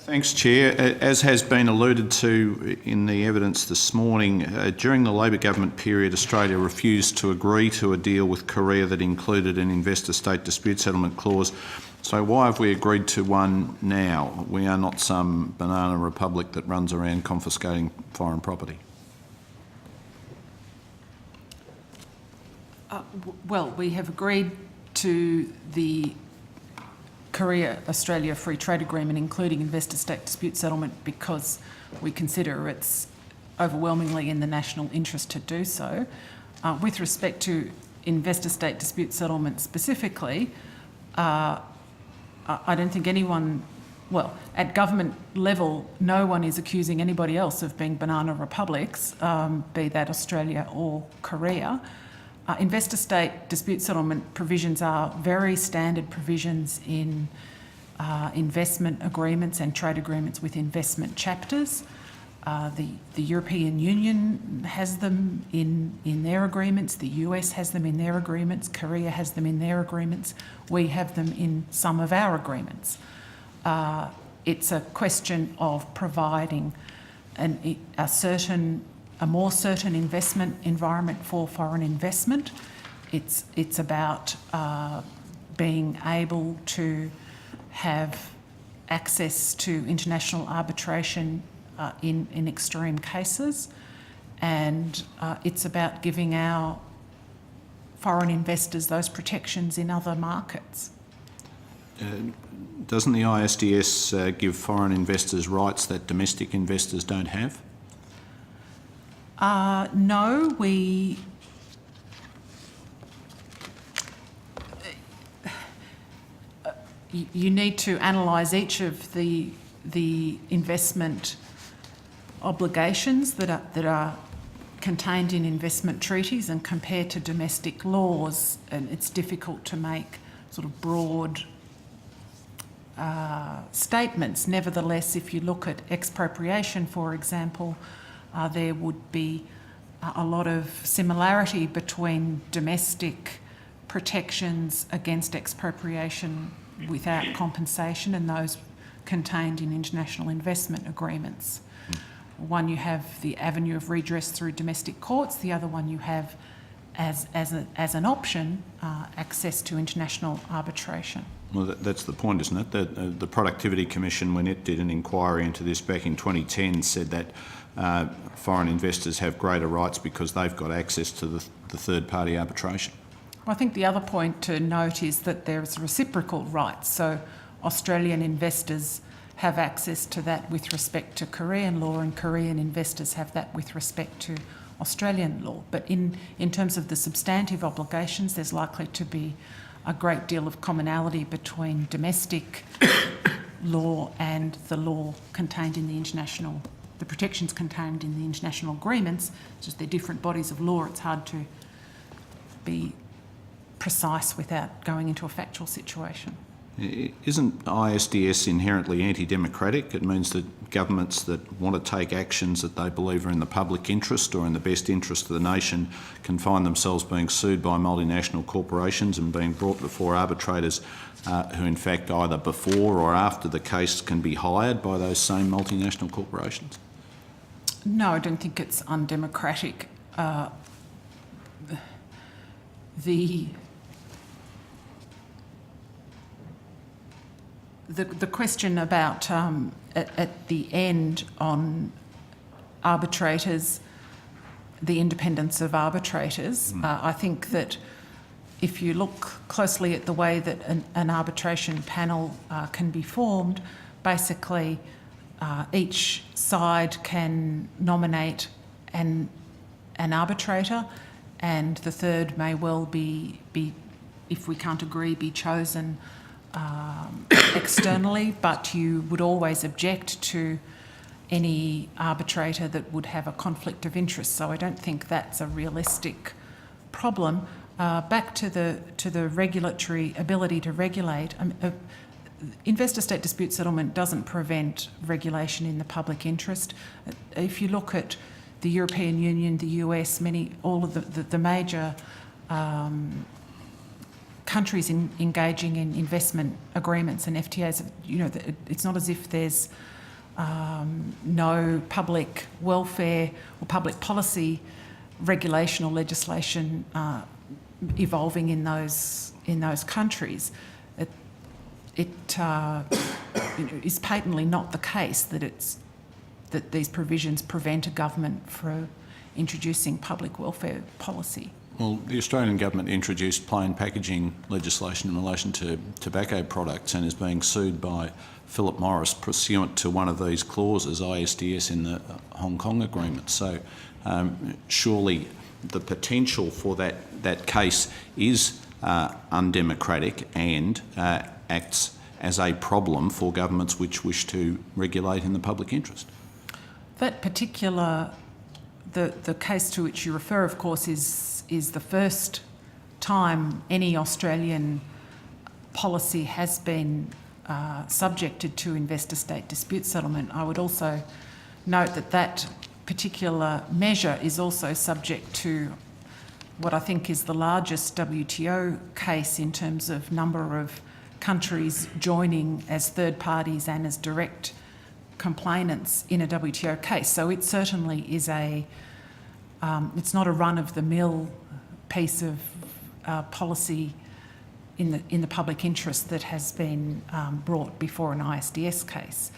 Thanks, Chair. As has been alluded to in the evidence this morning, during the Labor government period, Australia refused to agree to a deal with Korea that included an investor-state dispute settlement clause. So why have we agreed to one now? We are not some banana republic that runs around confiscating foreign property. Well, we have agreed to the Korea-Australia Free Trade Agreement, including investor-state dispute settlement, because we consider it's overwhelmingly in the national interest to do so. With respect to investor-state dispute settlement specifically, I don't think anyone, well, at government level, no one is accusing anybody else of being banana republics, be that Australia or Korea. Investor-state dispute settlement provisions are very standard provisions in investment agreements and trade agreements with investment chapters. The European Union has them in their agreements, the US has them in their agreements, Korea has them in their agreements, we have them in some of our agreements. It's a question of providing a more certain investment environment for foreign investment. It's about being able to have access to international arbitration in extreme cases, and it's about giving our foreign investors those protections in other markets. Doesn't the ISDS give foreign investors rights that domestic investors don't have? No, you need to analyse each of the investment obligations that are contained in investment treaties and compare to domestic laws, and it's difficult to make sort of broad statements. Nevertheless, if you look at expropriation, for example, there would be a lot of similarity between domestic protections against expropriation without compensation and those contained in international investment agreements. One, you have the avenue of redress through domestic courts. The other one, you have as an option access to international arbitration. Well, that's the point, isn't it? The Productivity Commission, when it did an inquiry into this back in 2010, said that foreign investors have greater rights because they've got access to the third-party arbitration. Well, I think the other point to note is that there's reciprocal rights. So Australian investors have access to that with respect to Korean law, and Korean investors have that with respect to Australian law. But in terms of the substantive obligations, there's likely to be a great deal of commonality between domestic law and the law contained in the protections contained in the international agreements. It's just they're different bodies of law. It's hard to be precise without going into a factual situation. Isn't ISDS inherently anti-democratic? It means that governments that want to take actions that they believe are in the public interest or in the best interest of the nation can find themselves being sued by multinational corporations and being brought before arbitrators who in fact either before or after the case can be hired by those same multinational corporations? No, I don't think it's undemocratic. The question about at the end on arbitrators, the independence of arbitrators, I think that if you look closely at the way that an arbitration panel can be formed, basically each side can nominate an arbitrator, and the third may well be if we can't agree, be chosen externally, but you would always object to any arbitrator that would have a conflict of interest. So I don't think that's a realistic problem. Back to the regulatory ability to regulate. Investor-state dispute settlement doesn't prevent regulation in the public interest. If you look at the European Union, the US, all of the major countries engaging in investment agreements and FTAs, it's not as if there's no public welfare or public policy regulation or legislation evolving in those countries. It is patently not the case that these provisions prevent a government from introducing public welfare policy. Well, the Australian government introduced plain packaging legislation in relation to tobacco products and is being sued by Philip Morris pursuant to one of these clauses, ISDS, in the Hong Kong agreement. So surely the potential for that case is undemocratic and acts as a problem for governments which wish to regulate in the public interest. That particular, the case to which you refer, of course, is the first time any Australian policy has been subjected to investor-state dispute settlement. I would also note that particular measure is also subject to what I think is the largest WTO case in terms of number of countries joining as third parties and as direct complainants in a WTO case. So it certainly is it's not a run-of-the-mill piece of policy in the public interest that has been brought before an ISDS case.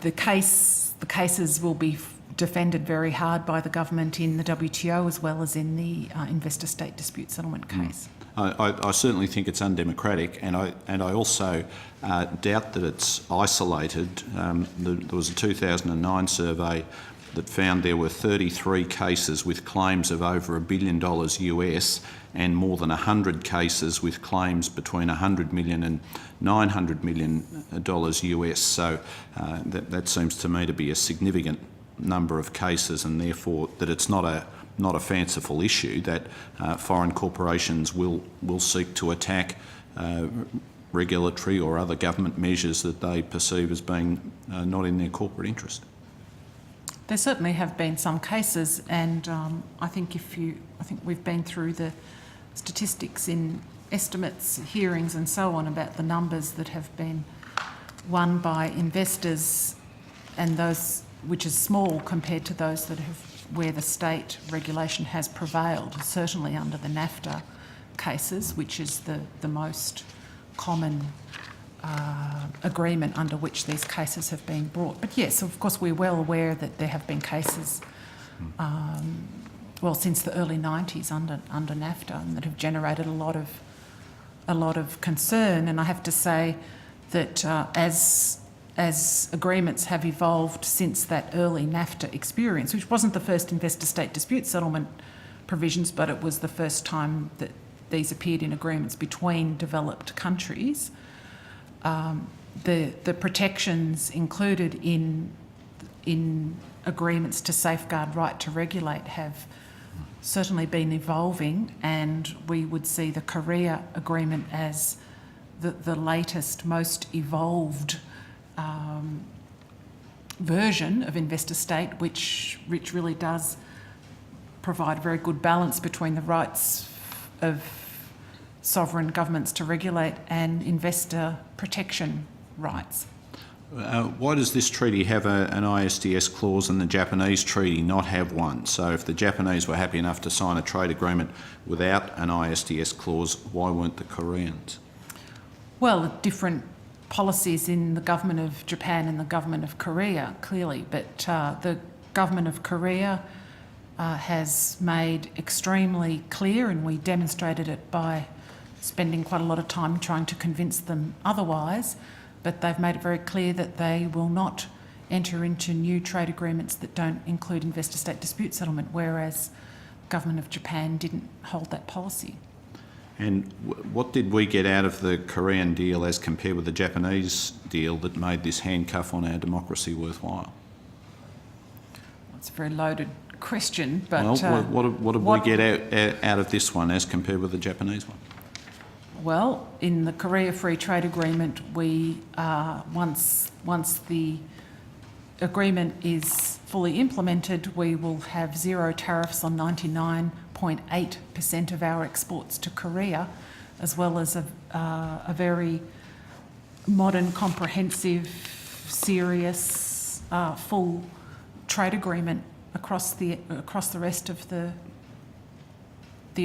The cases will be defended very hard by the government in the WTO as well as in the investor-state dispute settlement case. I certainly think it's undemocratic, and I also doubt that it's isolated. There was a 2009 survey that found there were 33 cases with claims of over $1 billion US and more than 100 cases with claims between $100 million and $900 million US. So that seems to me to be a significant number of cases, and therefore that it's not a fanciful issue that foreign corporations will seek to attack regulatory or other government measures that they perceive as being not in their corporate interest. There certainly have been some cases, and I think we've been through the statistics in estimates, hearings, and so on about the numbers that have been won by investors, and those which is small compared to those where the state regulation has prevailed. Certainly under the NAFTA cases, which is the most common agreement under which these cases have been brought. But yes, of course, we're well aware that there have been cases, since the early 90s under NAFTA, and that have generated a lot of concern. And I have to say that as agreements have evolved since that early NAFTA experience, which wasn't the first investor-state dispute settlement provisions, but it was the first time that these appeared in agreements between developed countries. The protections included in agreements to safeguard right to regulate have certainly been evolving, and we would see the Korea Agreement as the latest, most evolved version of investor-state, which really does provide a very good balance between the rights of sovereign governments to regulate and investor protection rights. Why does this treaty have an ISDS clause and the Japanese treaty not have one? So if the Japanese were happy enough to sign a trade agreement without an ISDS clause, why weren't the Koreans? Well, different policies in the government of Japan and the government of Korea, clearly, but the government of Korea has made extremely clear, and we demonstrated it by spending quite a lot of time trying to convince them otherwise, but they've made it very clear that they will not enter into new trade agreements that don't include investor-state dispute settlement, whereas the government of Japan didn't hold that policy. And what did we get out of the Korean deal as compared with the Japanese deal that made this handcuff on our democracy worthwhile? Well, it's a very loaded question, but... Well, what did we get out of this one as compared with the Japanese one? Well, in the Korea Free Trade Agreement, we once the agreement is fully implemented, we will have zero tariffs on 99.8% of our exports to Korea, as well as a very modern, comprehensive, serious, full trade agreement across the rest of the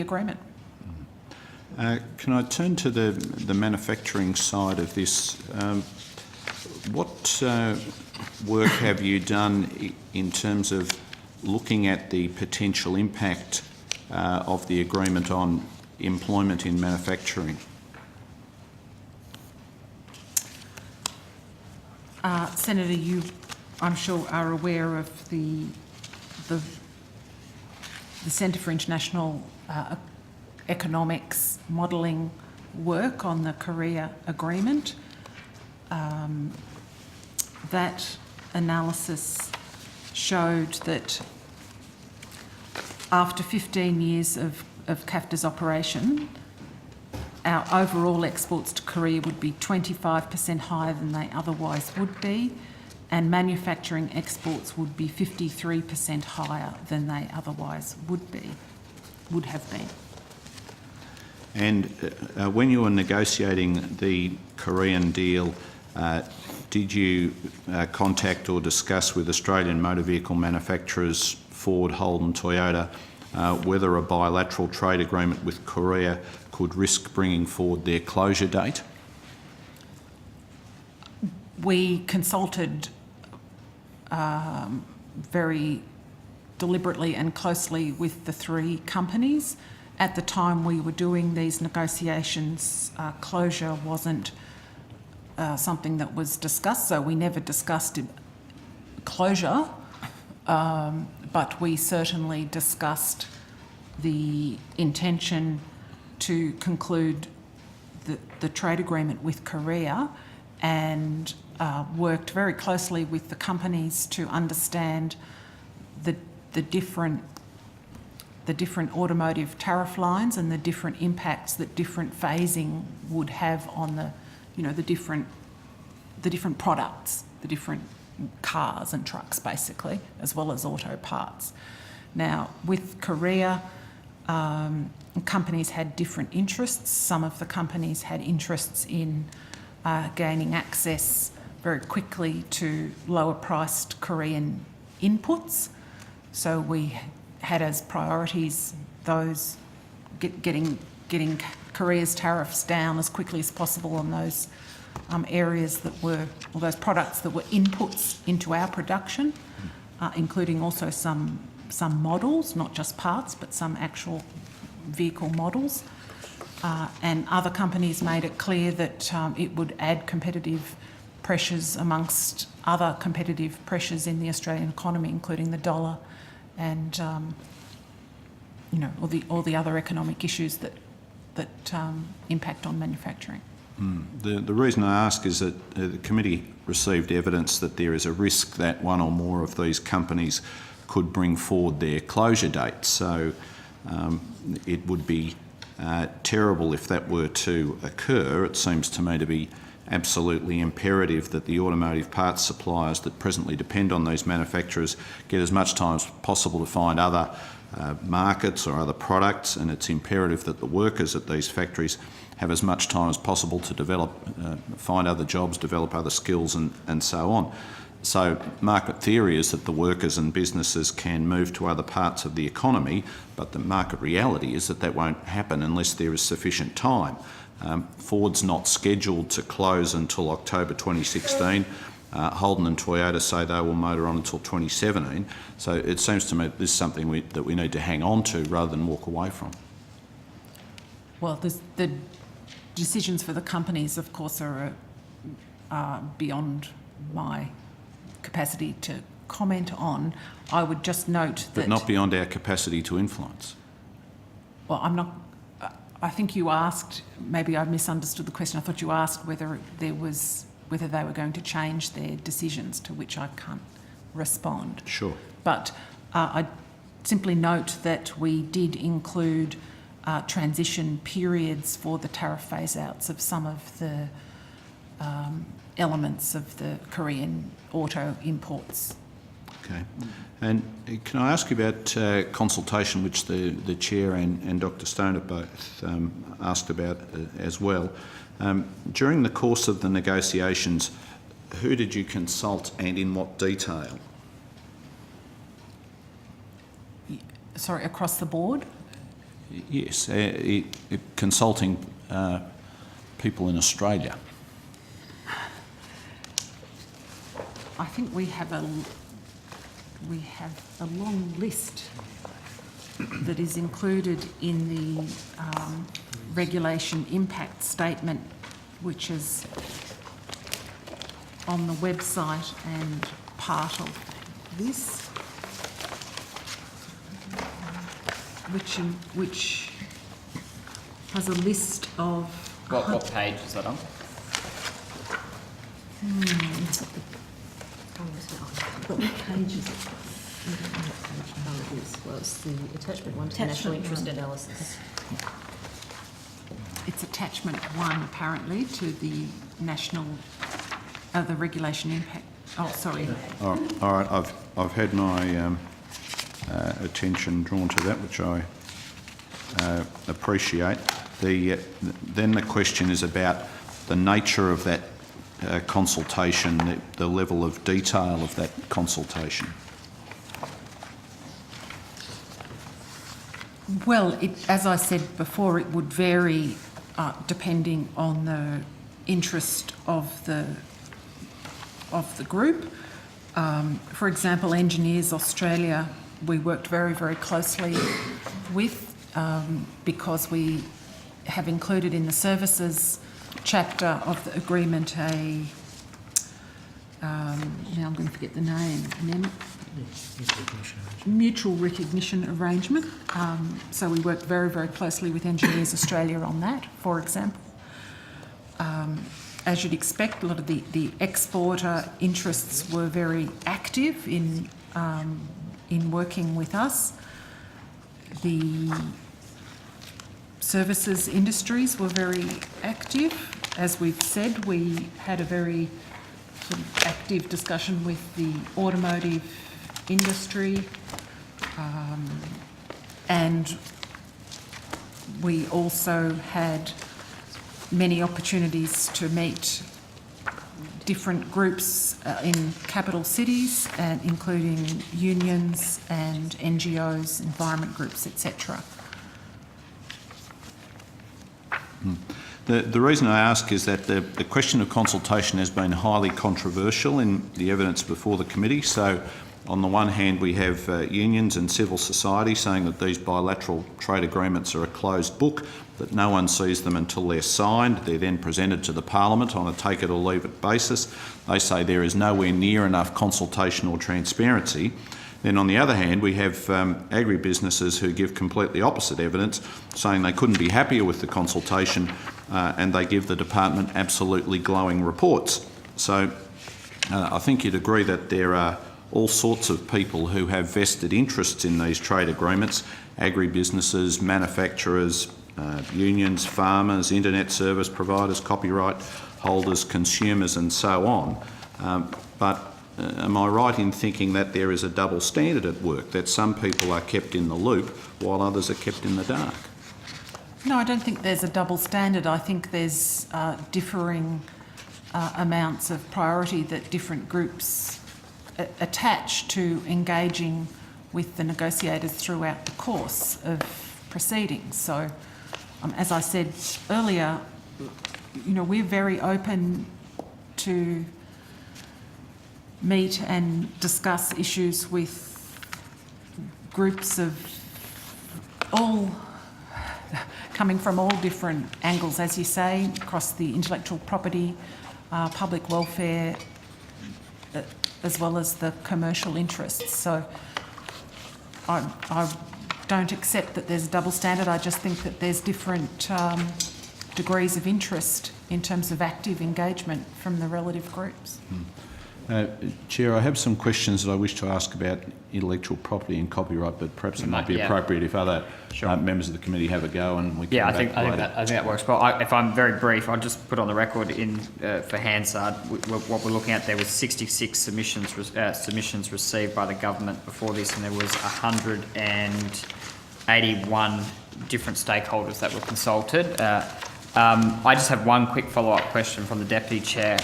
agreement. Can I turn to the manufacturing side of this? What work have you done in terms of looking at the potential impact of the agreement on employment in manufacturing? Senator, you, I'm sure, are aware of the Centre for International Economics modelling work on the Korea agreement. That analysis showed that after 15 years of KAFTA's operation, our overall exports to Korea would be 25% higher than they otherwise would be, and manufacturing exports would be 53% higher than they otherwise would have been. And when you were negotiating the Korean deal, did you contact or discuss with Australian motor vehicle manufacturers, Ford, Holden, Toyota, whether a bilateral trade agreement with Korea could risk bringing forward their closure date? We consulted very deliberately and closely with the three companies. At the time we were doing these negotiations, closure wasn't something that was discussed, so we never discussed closure, but we certainly discussed the intention to conclude the trade agreement with Korea, and worked very closely with the companies to understand the different automotive tariff lines and the different impacts that different phasing would have on the different products, the different cars and trucks basically, as well as auto parts. Now, with Korea, companies had different interests. Some of the companies had interests in gaining access very quickly to lower priced Korean inputs. So we had as priorities those getting Korea's tariffs down as quickly as possible on those areas that were, or those products that were inputs into our production, including also some models, not just parts, but some actual vehicle models. And other companies made it clear that it would add competitive pressures amongst other competitive pressures in the Australian economy, including the dollar and all the other economic issues that impact on manufacturing. The reason I ask is that the committee received evidence that there is a risk that one or more of these companies could bring forward their closure dates. So it would be terrible if that were to occur. It seems to me to be absolutely imperative that the automotive parts suppliers that presently depend on these manufacturers get as much time as possible to find other markets or other products, and it's imperative that the workers at these factories have as much time as possible to develop, find other jobs, develop other skills and so on. So market theory is that the workers and businesses can move to other parts of the economy, but the market reality is that that won't happen unless there is sufficient time. Ford's not scheduled to close until October 2016. Holden and Toyota say they will motor on until 2017. So it seems to me this is something that we need to hang on to rather than walk away from. Well, the decisions for the companies, of course, are beyond my capacity to comment on. I would just note that... But not beyond our capacity to influence. Well, I'm not... I think you asked, maybe I misunderstood the question. I thought you asked whether they were going to change their decisions, to which I can't respond. Sure. But I simply note that we did include transition periods for the tariff phase-outs of some of the elements of the Korean auto imports. Okay. And can I ask you about consultation, which the Chair and Dr Stone have both asked about as well. During the course of the negotiations, who did you consult and in what detail? Sorry, across the board? Yes, consulting people in Australia. I think we have a long list that is included in the regulation impact statement, which is on the website and part of this, which has a list of... What page is that on? What page is it? I don't know what page it is. Well, it's the attachment 1 to the national interest analysis. It's attachment 1, apparently, to the the regulation impact. Oh, sorry. All right. I've had my attention drawn to that, which I appreciate. Then the question is about the nature of that consultation, the level of detail of that consultation. Well, as I said before, it would vary depending on the interest of the group. For example, Engineers Australia, we worked very, very closely with because we have included in the services chapter of the agreement now I'm going to forget the name, mutual recognition arrangement. So we worked very, very closely with Engineers Australia on that, for example. As you'd expect, a lot of the exporter interests were very active in working with us. The services industries were very active. As we've said, we had a very sort of active discussion with the automotive industry, and we also had many opportunities to meet different groups in capital cities, and including unions and NGOs, environment groups, etc. The reason I ask is that the question of consultation has been highly controversial in the evidence before the committee. So on the one hand, we have unions and civil society saying that these bilateral trade agreements are a closed book, that no one sees them until they're signed. They're then presented to the Parliament on a take it or leave it basis. They say there is nowhere near enough consultation or transparency. Then on the other hand, we have agribusinesses who give completely opposite evidence, saying they couldn't be happier with the consultation and they give the department absolutely glowing reports. So I think you'd agree that there are all sorts of people who have vested interests in these trade agreements: agribusinesses, manufacturers, unions, farmers, internet service providers, copyright holders, consumers and so on. But am I right in thinking that there is a double standard at work, that some people are kept in the loop while others are kept in the dark? No, I don't think there's a double standard. I think there's differing amounts of priority that different groups attach to engaging with the negotiators throughout the course of proceedings. So, as I said earlier, we're very open to meet and discuss issues with groups of all coming from all different angles, as you say, across the intellectual property, public welfare, as well as the commercial interests. So I don't accept that there's a double standard. I just think that there's different degrees of interest in terms of active engagement from the relative groups. Chair, I have some questions that I wish to ask about intellectual property and copyright, but perhaps it might be appropriate if other members of the committee have a go and we can Yeah, I come think back later. that works well. If I'm very brief, I'll just put on the record for Hansard, what we're looking at there was 66 submissions received by the government before this, and there was 181 different stakeholders that were consulted. I just have one quick follow-up question from the Deputy Chair.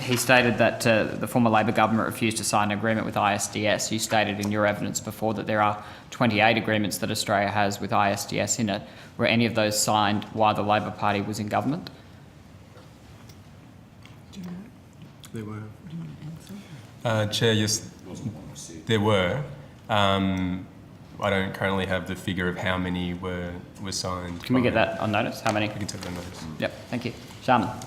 He stated that the former Labor government refused to sign an agreement with ISDS. You stated in your evidence before that there are 28 agreements that Australia has with ISDS in it. Were any of those signed while the Labor Party was in government? There were. Chair, yes, there were. I don't currently have the figure of how many were signed. Can we get that on notice? How many? We can take that on notice. Yep, thank you. Sharman.